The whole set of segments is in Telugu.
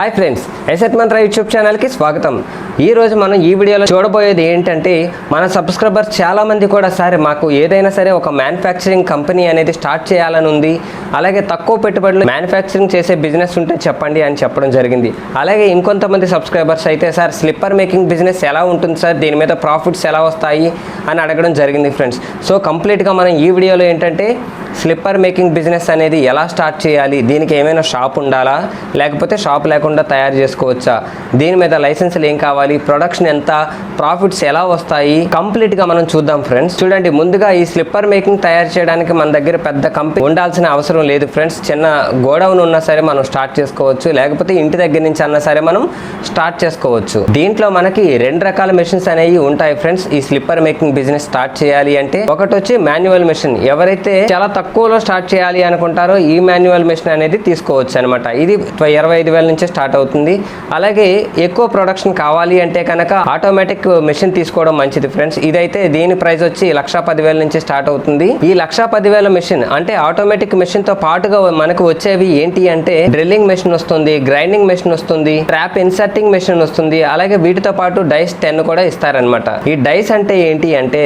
హాయ్ ఫ్రెండ్స్, ఎసెట్ మంత్ర యూట్యూబ్ ఛానల్కి స్వాగతం. ఈరోజు మనం ఈ వీడియోలో చూడబోయేది ఏంటంటే, మన సబ్స్క్రైబర్స్ చాలామంది కూడా సరే మాకు ఏదైనా సరే ఒక మ్యానుఫ్యాక్చరింగ్ కంపెనీ అనేది స్టార్ట్ చేయాలని ఉంది, అలాగే తక్కువ పెట్టుబడులు మ్యానుఫ్యాక్చరింగ్ చేసే బిజినెస్ ఉంటే చెప్పండి అని చెప్పడం జరిగింది. అలాగే ఇంకొంతమంది సబ్స్క్రైబర్స్ అయితే సార్ స్లిప్పర్ మేకింగ్ బిజినెస్ ఎలా ఉంటుంది సార్, దీని మీద ప్రాఫిట్స్ ఎలా వస్తాయి అని అడగడం జరిగింది ఫ్రెండ్స్. సో కంప్లీట్గా మనం ఈ వీడియోలో ఏంటంటే స్లిప్పర్ మేకింగ్ బిజినెస్ అనేది ఎలా స్టార్ట్ చేయాలి, దీనికి ఏమైనా షాప్ ఉండాలా లేకపోతే షాప్ లేకుండా తయారు చేసుకోవచ్చా, దీని మీద లైసెన్సులు ఏం కావాలి, ప్రొడక్షన్ ఎంత, ప్రాఫిట్స్ ఎలా వస్తాయి, కంప్లీట్గా మనం చూద్దాం ఫ్రెండ్స్. చూడండి, ముందుగా ఈ స్లిప్పర్ మేకింగ్ తయారు చేయడానికి మన దగ్గర పెద్ద కంపెనీ ఉండాల్సిన అవసరం లేదు ఫ్రెండ్స్. చిన్న గోడౌన్ ఉన్నా సరే మనం స్టార్ట్ చేసుకోవచ్చు, లేకపోతే ఇంటి దగ్గర నుంచి అన్నా సరే మనం స్టార్ట్ చేసుకోవచ్చు. దీంట్లో మనకి రెండు రకాల మెషిన్స్ అనేవి ఉంటాయి ఫ్రెండ్స్. ఈ స్లిప్పర్ మేకింగ్ బిజినెస్ స్టార్ట్ చేయాలి అంటే ఒకటి వచ్చి మాన్యువల్ మెషిన్. ఎవరైతే చాలా తక్కువలో స్టార్ట్ చేయాలి అనుకుంటారో ఈ మాన్యువల్ మెషిన్ అనేది తీసుకోవచ్చు అనమాట. ఇది 25,000 నుంచి స్టార్ట్ అవుతుంది. అలాగే ఎక్కువ ప్రొడక్షన్ కావాలి అంటే కనుక ఆటోమేటిక్ మెషిన్ తీసుకోవడం మంచిది ఫ్రెండ్స్. ఇదైతే దీని ప్రైస్ వచ్చి 1,10,000 నుంచి స్టార్ట్ అవుతుంది. ఈ 1,10,000 మెషిన్ అంటే ఆటోమేటిక్ మెషిన్ తో పాటుగా మనకు వచ్చేవి ఏంటి అంటే డ్రిల్లింగ్ మెషిన్ వస్తుంది, గ్రైండింగ్ మెషిన్ వస్తుంది, ట్రాప్ ఇన్సర్టింగ్ మెషిన్ వస్తుంది. అలాగే వీటితో పాటు డైస్ 10 కూడా ఇస్తారనమాట. ఈ డైస్ అంటే ఏంటి అంటే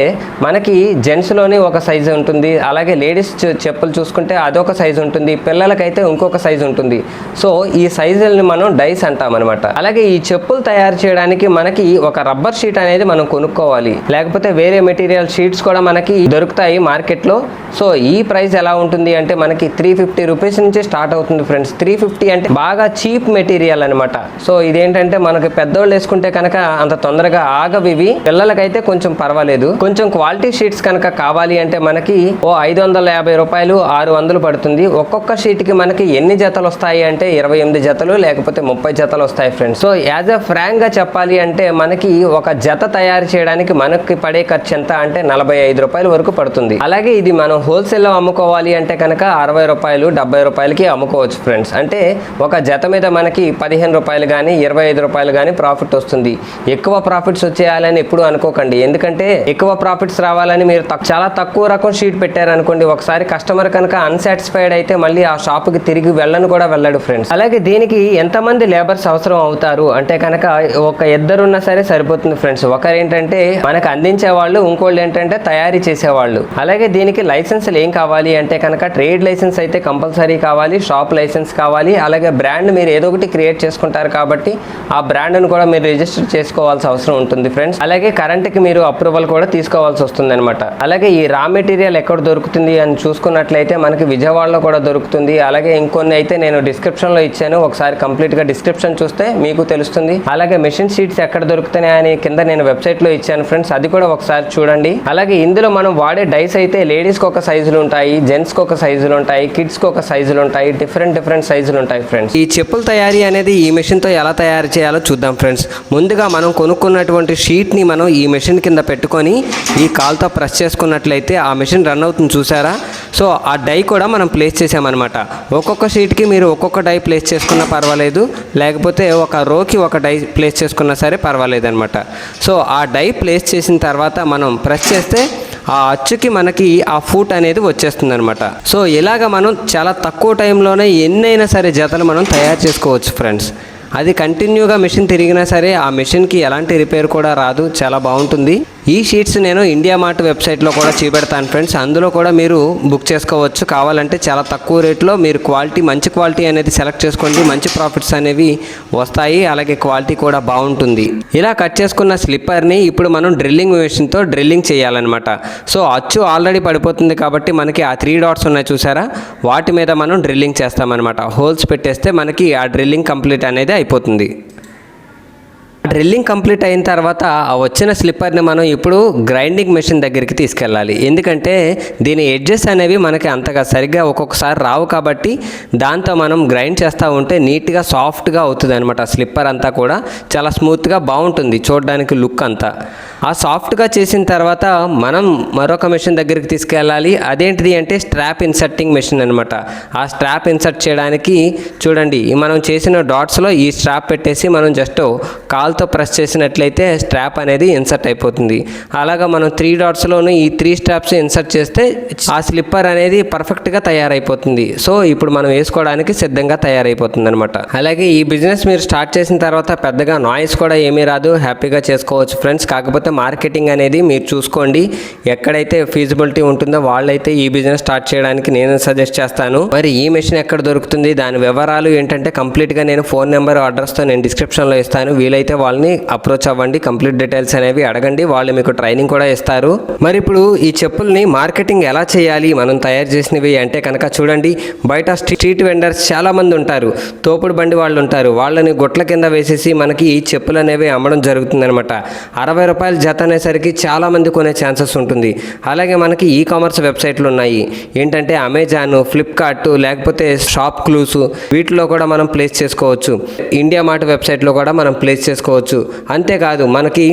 మనకి జెంట్స్ లోని ఒక సైజు ఉంటుంది, అలాగే లేడీస్ చెప్పులు చూసుకుంటే అదొక సైజు ఉంటుంది, పిల్లలకైతే ఇంకొక సైజు ఉంటుంది. సో ఈ సైజుల్ని మనం డైస్ అంటాం అనమాట. అలాగే ఈ చెప్పులు తయారు చేయడానికి మనకి ఒక రబ్బర్ షీట్ అనేది మనం కొనుక్కోవాలి, లేకపోతే వేరే మెటీరియల్ షీట్స్ కూడా మనకి దొరుకుతాయి మార్కెట్లో. సో ఈ ప్రైస్ ఎలా ఉంటుంది అంటే మనకి 350 రూపీస్ నుంచి స్టార్ట్ అవుతుంది ఫ్రెండ్స్. 350 అంటే బాగా చీప్ మెటీరియల్ అనమాట. సో ఇదేంటంటే మనకి పెద్దోళ్ళు వేసుకుంటే కనుక అంత తొందరగా ఆగవివి, పిల్లలకైతే కొంచెం పర్వాలేదు. కొంచెం క్వాలిటీ షీట్స్ కనుక కావాలి అంటే మనకి 550 రూపాయలు 600 పడుతుంది. ఒక్కొక్క షీట్ కి మనకి ఎన్ని జతలు వస్తాయి అంటే 28 జతలు లేకపోతే 30 జతలు వస్తాయి friends. So as a frank గా చెప్పాలి అంటే మనకి ఒక జత తయారు చేయడానికి మనకి పడే ఖర్చు ఎంత అంటే 45 రూపాయల వరకు పడుతుంది. అలాగే ఇది మనం హోల్సేల్ లో అమ్ముకోవాలి అంటే కనుక 60 రూపాయలు 70 రూపాయలకి అమ్ముకోవచ్చు ఫ్రెండ్స్. అంటే ఒక జత మీద మనకి 15 రూపాయలు కానీ 25 రూపాయలు కానీ ప్రాఫిట్ వస్తుంది. ఎక్కువ ప్రాఫిట్స్ వచ్చేయాలని ఎప్పుడు అనుకోకండి, ఎందుకంటే ఎక్కువ ప్రాఫిట్స్ రావాలని మీరు చాలా తక్కువ రకం షీట్ పెట్టారనుకోండి, ఒకసారి కస్టమర్ కనుక అన్సాటిస్ఫైడ్ అయితే మళ్ళీ ఆ షాప్కి తిరిగి వెళ్ళను కూడా వెళ్ళడు ఫ్రెండ్స్. అలాగే దీనికి ఎంతమంది లేబర్స్ అవసరం అవుతారు అంటే కనుక ఒక ఇద్దరున్నా సరే సరిపోతుంది ఫ్రెండ్స్. ఒకరు ఏంటంటే మనకు అందించే వాళ్ళు, ఇంకోళ్ళు ఏంటంటే తయారీ చేసేవాళ్ళు. అలాగే దీనికి లైసెన్సులు ఏం కావాలి అంటే కనుక ట్రేడ్ లైసెన్స్ అయితే కంపల్సరీ కావాలి, షాప్ లైసెన్స్ కావాలి, అలాగే బ్రాండ్ మీరు ఏదో ఒకటి క్రియేట్ చేసుకుంటారు కాబట్టి ఆ బ్రాండ్ను కూడా మీరు రిజిస్టర్ చేసుకోవాల్సిన అవసరం ఉంటుంది ఫ్రెండ్స్. అలాగే కరెంట్కి మీరు అప్రూవల్ కూడా తీసుకోవాల్సి వస్తుంది అనమాట. అలాగే ఈ రా మెటీరియల్ ఎక్కడ దొరుకుతుంది అని చూసుకున్నట్లయితే మనకి విజయవాడలో కూడా దొరుకుతుంది. అలాగే ఇంకొన్ని అయితే నేను డిస్క్రిప్షన్లో ఇచ్చాను, ఒకసారి కంప్లీట్గా డిస్క్రిప్షన్ చూస్తే మీకు తెలుస్తుంది. అలాగే మెషిన్ షీట్స్ ఎక్కడ దొరుకుతున్నాయి అని కింద నేను వెబ్సైట్లో ఇచ్చాను ఫ్రెండ్స్, అది కూడా ఒకసారి చూడండి. అలాగే ఇందులో మనం వాడే డైస్ అయితే లేడీస్కి ఒక సైజులు ఉంటాయి, జెంట్స్కి ఒక సైజులు ఉంటాయి, కిడ్స్కి ఒక సైజులు ఉంటాయి, డిఫరెంట్ సైజులు ఉంటాయి ఫ్రెండ్స్. ఈ చెప్పుల తయారీ అనేది ఈ మెషిన్తో ఎలా తయారు చేయాలో చూద్దాం ఫ్రెండ్స్. ముందుగా మనం కొనుక్కున్నటువంటి షీట్ని మనం ఈ మెషిన్ కింద పెట్టుకొని ఈ కాల్తో ప్రెస్ చేసుకున్నట్లయితే ఆ మెషిన్ రన్ అవుతుంది, చూసారా? సో ఆ డై కూడా మనం ప్లేస్ చేసామన్నమాట. ఒక్కొక్క షీట్కి మీరు ఒక్కొక్క డై ప్లేస్ చేసుకున్నా పర్వాలేదు, లేకపోతే ఒక రోకి ఒక డై ప్లేస్ చేసుకున్నా సరే పర్వాలేదు అనమాట. సో ఆ డై ప్లేస్ చేసిన తర్వాత మనం ప్రెస్ చేస్తే ఆ అచ్చుకి మనకి ఆ ఫూట్ అనేది వచ్చేస్తుంది అనమాట. సో ఇలాగ మనం చాలా తక్కువ టైంలోనే ఎన్నైనా సరే జతలు మనం తయారు చేసుకోవచ్చు ఫ్రెండ్స్. అది కంటిన్యూగా మెషిన్ తిరిగినా సరే ఆ మెషిన్కి ఎలాంటి రిపేర్ కూడా రాదు, చాలా బాగుంటుంది. ఈ షీట్స్ నేను ఇండియా మార్ట్ వెబ్సైట్లో కూడా చూపెడతాను ఫ్రెండ్స్, అందులో కూడా మీరు బుక్ చేసుకోవచ్చు. కావాలంటే చాలా తక్కువ రేట్లో మీరు మంచి క్వాలిటీ అనేది సెలెక్ట్ చేసుకోండి, మంచి ప్రాఫిట్స్ అనేవి వస్తాయి, అలాగే క్వాలిటీ కూడా బాగుంటుంది. ఇలా కట్ చేసుకున్న స్లిప్పర్ని ఇప్పుడు మనం డ్రిల్లింగ్ మెషిన్తో డ్రిల్లింగ్ చేయాలన్నమాట. సో అచ్చు ఆల్రెడీ పడిపోతుంది కాబట్టి మనకి ఆ 3 డాట్స్ ఉన్నాయి చూసారా, వాటి మీద మనం డ్రిల్లింగ్ చేస్తామన్నమాట. హోల్స్ పెట్టేస్తే మనకి ఆ డ్రిల్లింగ్ కంప్లీట్ అనేది అయిపోతుంది. డ్రిల్లింగ్ కంప్లీట్ అయిన తర్వాత ఆ వచ్చిన స్లిప్పర్ని మనం ఇప్పుడు గ్రైండింగ్ మెషిన్ దగ్గరికి తీసుకెళ్ళాలి. ఎందుకంటే దీని ఎడ్జెస్ అనేవి మనకి అంతగా సరిగ్గా ఒక్కొక్కసారి రావు కాబట్టి దాంతో మనం గ్రైండ్ చేస్తూ ఉంటే నీట్గా సాఫ్ట్గా అవుతుంది అనమాట. స్లిప్పర్ అంతా కూడా చాలా స్మూత్గా బాగుంటుంది చూడడానికి లుక్ అంతా. ఆ సాఫ్ట్గా చేసిన తర్వాత మనం మరొక మెషిన్ దగ్గరికి తీసుకెళ్ళాలి. అదేంటిది అంటే స్ట్రాప్ ఇన్సర్టింగ్ మెషిన్ అనమాట. ఆ స్ట్రాప్ ఇన్సర్ట్ చేయడానికి చూడండి, మనం చేసిన డాట్స్లో ఈ స్ట్రాప్ పెట్టేసి మనం జస్ట్ కాల్తో ప్రెస్ చేసినట్లయితే స్ట్రాప్ అనేది ఇన్సర్ట్ అయిపోతుంది. అలాగా మనం 3 డాట్స్లోనూ ఈ 3 స్ట్రాప్స్ ఇన్సర్ట్ చేస్తే ఆ స్లిప్పర్ అనేది పర్ఫెక్ట్గా తయారైపోతుంది. సో ఇప్పుడు మనం వేసుకోవడానికి సిద్ధంగా తయారైపోతుంది అనమాట. అలాగే ఈ బిజినెస్ మీరు స్టార్ట్ చేసిన తర్వాత పెద్దగా నాయిస్ కూడా ఏమీ రాదు, హ్యాపీగా చేసుకోవచ్చు ఫ్రెండ్స్. కాకపోతే మార్కెటింగ్ అనేది మీరు చూసుకోండి. ఎక్కడైతే ఫీజిబిలిటీ ఉంటుందో వాళ్ళైతే ఈ బిజినెస్ స్టార్ట్ చేయడానికి నేను సజెస్ట్ చేస్తాను. మరి ఈ మెషిన్ ఎక్కడ దొరుకుతుంది, దాని వివరాలు ఏంటంటే కంప్లీట్గా నేను ఫోన్ నెంబర్ అడ్రస్తో నేను డిస్క్రిప్షన్లో ఇస్తాను. వీలైతే వాళ్ళని అప్రోచ్ అవ్వండి, కంప్లీట్ డీటెయిల్స్ అనేవి అడగండి, వాళ్ళు మీకు ట్రైనింగ్ కూడా ఇస్తారు. మరి ఇప్పుడు ఈ చెప్పుల్ని మార్కెటింగ్ ఎలా చేయాలి మనం తయారు చేసినవి అంటే కనుక చూడండి, బయట స్ట్రీట్ వెండర్స్ చాలా మంది ఉంటారు, తోపుడు బండి వాళ్ళు ఉంటారు. వాళ్ళని గుట్ల కింద వేసేసి మనకి ఈ చెప్పులు అనేవి అమ్మడం జరుగుతుంది అనమాట. 60 రూపాయల జత అనేసరికి చాలా మంది కొనే ఛాన్సెస్ ఉంటుంది. అలాగే మనకి ఈ కామర్స్ వెబ్సైట్లు ఉన్నాయి, ఏంటంటే అమెజాన్, ఫ్లిప్కార్ట్, లేకపోతే షాప్ క్లూస్, వీటిలో కూడా మనం ప్లేస్ చేసుకోవచ్చు. ఇండియా మార్ట్ వెబ్సైట్లో కూడా మనం ప్లేస్ చేసుకోవచ్చు. అంతేకాదు మనకి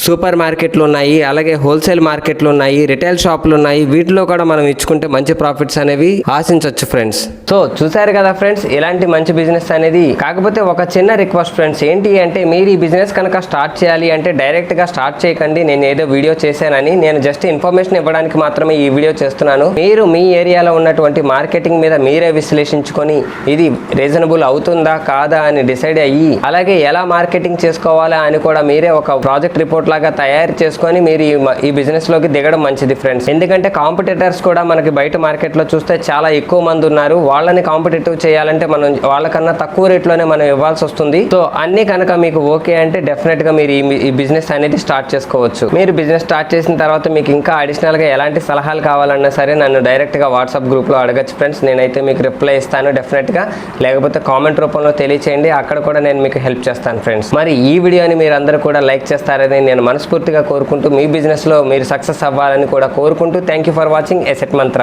సూపర్ మార్కెట్లు ఉన్నాయి, అలాగే హోల్సేల్ మార్కెట్లు ఉన్నాయి, రిటైల్ షాపులు ఉన్నాయి. వీటిలో కూడా మనం ఇచ్చుకుంటే మంచి ప్రాఫిట్స్ అనేవి ఆశించవచ్చు ఫ్రెండ్స్. సో చూసారు కదా ఫ్రెండ్స్, ఇలాంటి మంచి బిజినెస్ అనేది. కాకపోతే ఒక చిన్న రిక్వెస్ట్ ఫ్రెండ్స్, ఏంటి అంటే మీరు ఈ బిజినెస్ కనుక స్టార్ట్ చేయాలి అంటే డైరెక్ట్గా స్టార్ట్ చేయకండి. నేను ఏదో వీడియో చేశానని, నేను జస్ట్ ఇన్ఫర్మేషన్ ఇవ్వడానికి మాత్రమే ఈ వీడియో చేస్తున్నాను. మీరు మీ ఏరియాలో ఉన్నటువంటి మార్కెటింగ్ మీద మీరే విశ్లేషించుకొని ఇది రీజనబుల్ అవుతుందా కాదా అని డిసైడ్ అయ్యి, అలాగే ఎలా మార్కెటింగ్ చేసుకోవాలా అని కూడా మీరే ఒక ప్రాజెక్ట్ రిపోర్ట్ లాగా తయారు చేసుకొని మీరు ఈ బిజినెస్ లోకి దిగడం మంచిది ఫ్రెండ్స్. ఎందుకంటే కాంపిటీటర్స్ కూడా మనకి బయట మార్కెట్ లో చూస్తే చాలా ఎక్కువ మంది ఉన్నారు. వాళ్ళని కాంపిటేటివ్ చేయాలంటే మనం వాళ్ళకన్నా తక్కువ రేట్లోనే మనం ఇవ్వాల్సి వస్తుంది. సో అన్ని కనుక మీకు ఓకే అంటే డెఫినెట్ గా మీరు ఈ బిజినెస్ అనేది స్టార్ట్ చేసుకోవచ్చు. మీరు బిజినెస్ స్టార్ట్ చేసిన తర్వాత మీకు ఇంకా అడిషనల్ గా ఎలాంటి సలహాలు కావాలన్నా సరే నన్ను డైరెక్ట్ గా వాట్సాప్ గ్రూప్ లో అడగచ్చు ఫ్రెండ్స్. నేనైతే మీకు రిప్లై ఇస్తాను డెఫినెట్ గా. లేకపోతే కామెంట్ రూపంలో తెలియచేయండి, అక్కడ కూడా నేను మీకు హెల్ప్ చేస్తాను ఫ్రెండ్స్. మరి ఈ వీడియోని మీరు అందరూ కూడా లైక్ చేస్తారని నేను మనస్ఫూర్తిగా కోరుకుంటూ, మీ బిజినెస్ లో మీరు సక్సెస్ అవ్వాలని కూడా కోరుకుంటూ, thank you for watching asset Mantra.